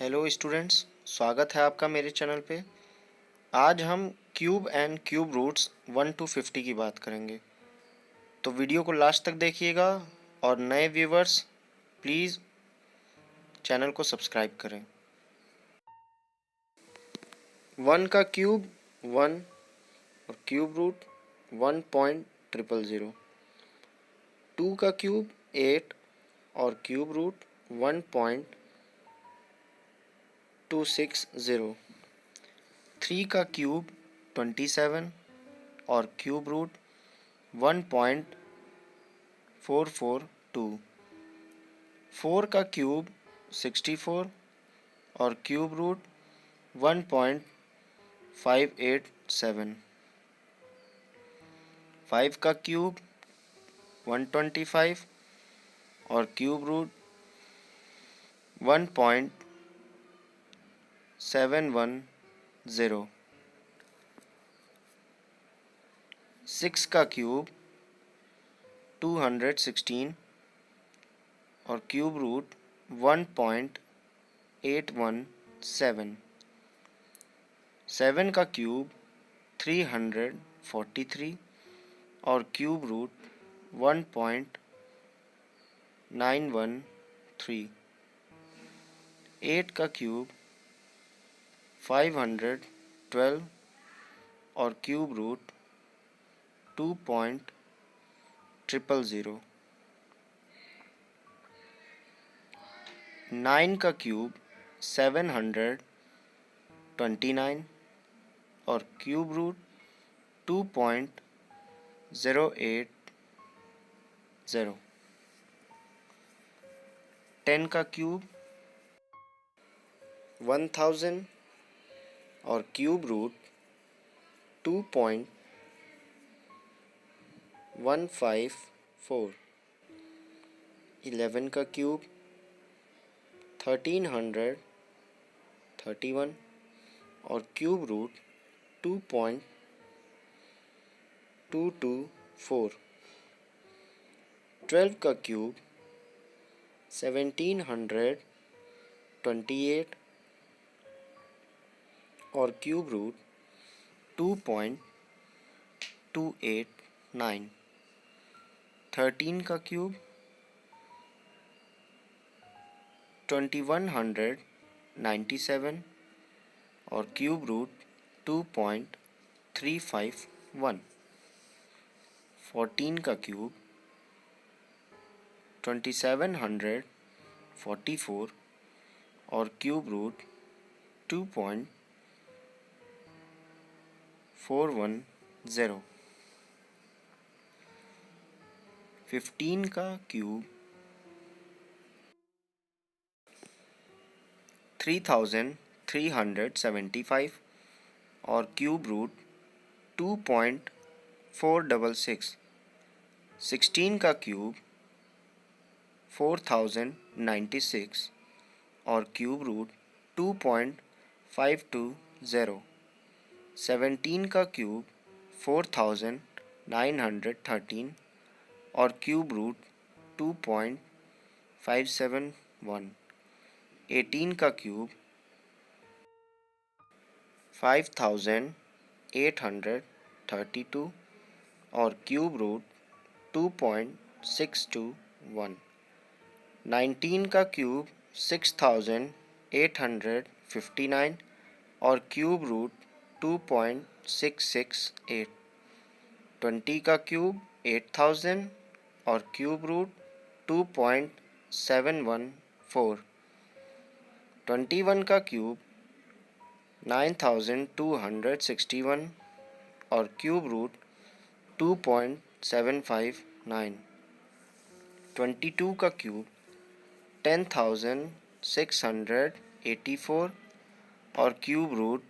Hello students, स्वागत है आपका मेरे चैनल पे। आज हम cube and cube roots 1 to 50 की बात करेंगे। तो वीडियो को लास्ट तक देखिएगा और नए व्यूवर्स प्लीज़ चैनल को सब्सक्राइब करें। 1 का क्यूब 1 और क्यूब रूट 1.000। 2 का क्यूब 8 और क्यूब रूट 1.260। 3 का क्यूब 27 और क्यूब रूट 1.442। 4 का क्यूब 64 और क्यूब रूट 1.587। 5 का क्यूब 125 और क्यूब रूट 1.710। 6 का क्यूब 216 और क्यूब रूट 1.817। 7 का क्यूब 343 और क्यूब रूट 1.913। 8 का क्यूब 512 और क्यूब रूट 2.000। 9 का क्यूब 729 और क्यूब रूट 2.080। 10 का क्यूब 1000 और क्यूब रूट 2.154। 11 का क्यूब 1331 और क्यूब रूट 2.224। 12 का क्यूब 1728 और क्यूब रूट 2.289। 13 का क्यूब 2197 और क्यूब रूट 2.351। 14 का क्यूब 2744 और क्यूब रूट 2.410। 15 का क्यूब 3375 और क्यूब रूट 2.466। 16 का क्यूब 4096 और क्यूब रूट 2.520। 17 का क्यूब 4913 और क्यूब रूट 2.571। 18 का क्यूब 5832 और क्यूब रूट 2.621। 19 का क्यूब 6859 और क्यूब रूट 2.668। 20 का क्यूब 8000 और क्यूब रूट 2.714। 21 का क्यूब 9261 और क्यूब रूट 2.759। 22 का क्यूब 10684 और क्यूब रूट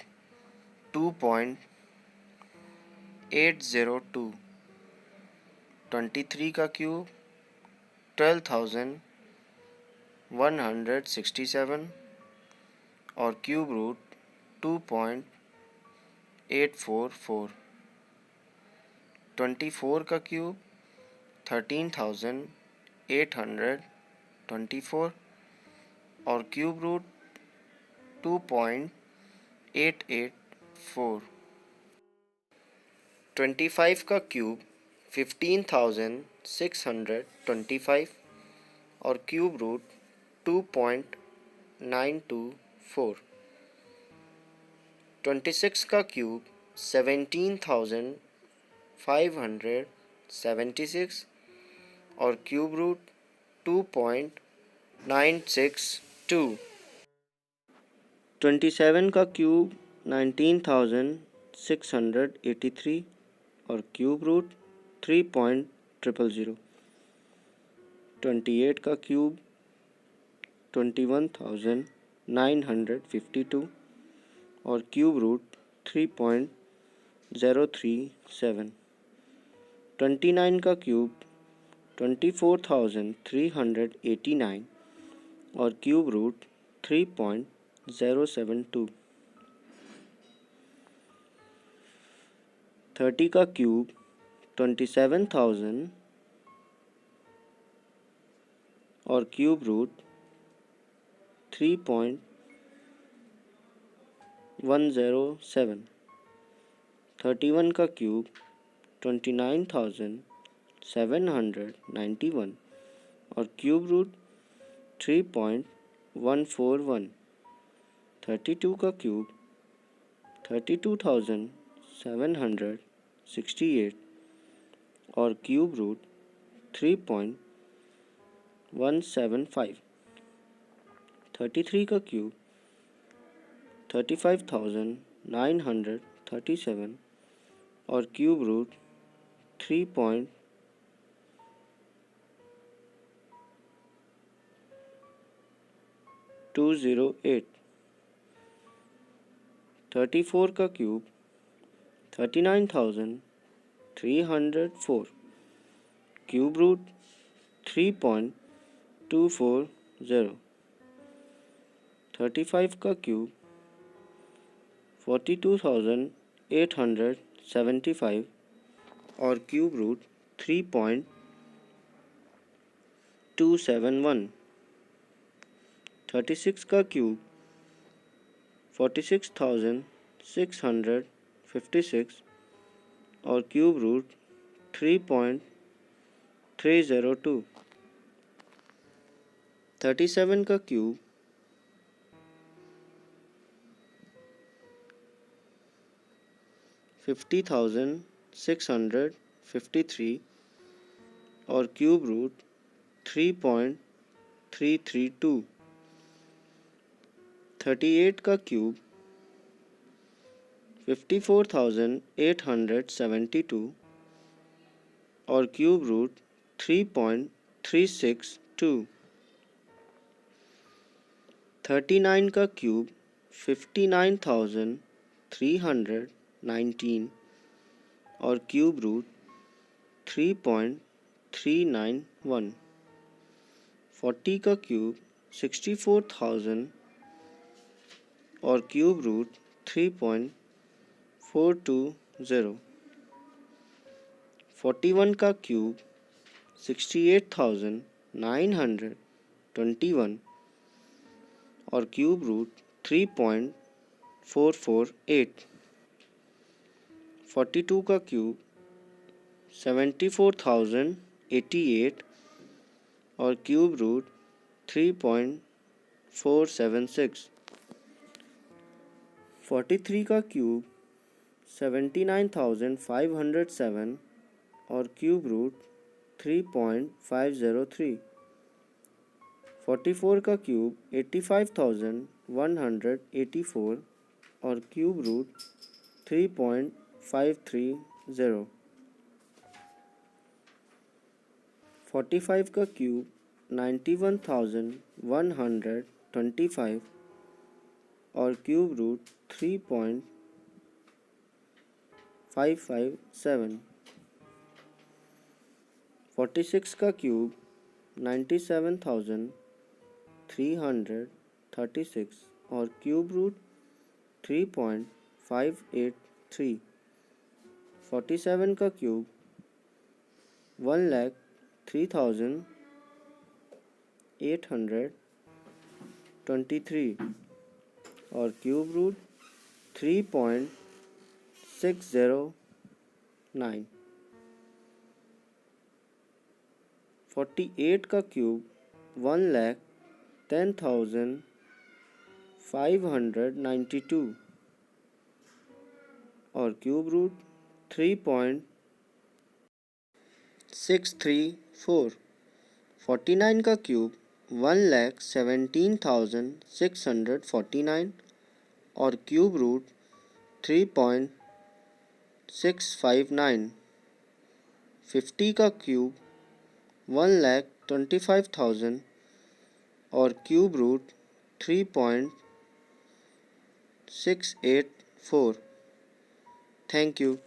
2.802। 23 का क्यूब 12167 और क्यूब रूट 2.844। 24 का क्यूब 13824 और क्यूब रूट 2.884। 25 का क्यूब 15,625 और क्यूब रूट 2.924। 26 का क्यूब 17,576 और क्यूब रूट 2.962। 27 का क्यूब 19,683 और क्यूब रूट 3.000। 28 का क्यूब 21,952 और क्यूब रूट 3.037। 29 का क्यूब 24,389 और क्यूब रूट 3.072। 30 का क्यूब 27,000 और क्यूब रूट 3.107। 31 का क्यूब 29,791 और क्यूब रूट 3.141। 32 का क्यूब 32,768 और क्यूब रूट 3.175। 33 का क्यूब 35,937 और क्यूब रूट 3.208। 34 का क्यूब 39,304 क्यूब रूट 3.240। 35 का क्यूब 42,875 और क्यूब रूट 3.271। 36 का क्यूब 46,656 और क्यूब रूट 3.302। 37 का क्यूब 50,653 और क्यूब रूट 3.332। 38 का क्यूब 54,872 और क्यूब रूट 3.362। 39 का क्यूब 59,319 और क्यूब रूट 3.391। 40 का क्यूब 64,000 और क्यूब रूट 3.420। 41 का क्यूब 68,921 और क्यूब रूट 3.448। 42 का क्यूब 74,088 और क्यूब रूट 3.476। 43 का क्यूब 79,507 और क्यूब रूट 3.503। 44 का क्यूब 85,184 और क्यूब रूट 3.530। 45 का क्यूब 91,125 और क्यूब रूट 3.557। 46 का क्यूब 97,336 और क्यूब रूट 3.583। 47 का क्यूब 1,03,823 और क्यूब रूट 3.609। 48 का क्यूब 1,10,592 और क्यूब रूट 3.634। 49 का क्यूब 1,17,649 और क्यूब रूट 3.659। 50 का क्यूब 1,25,000 और क्यूब रूट 3.684। Thank you.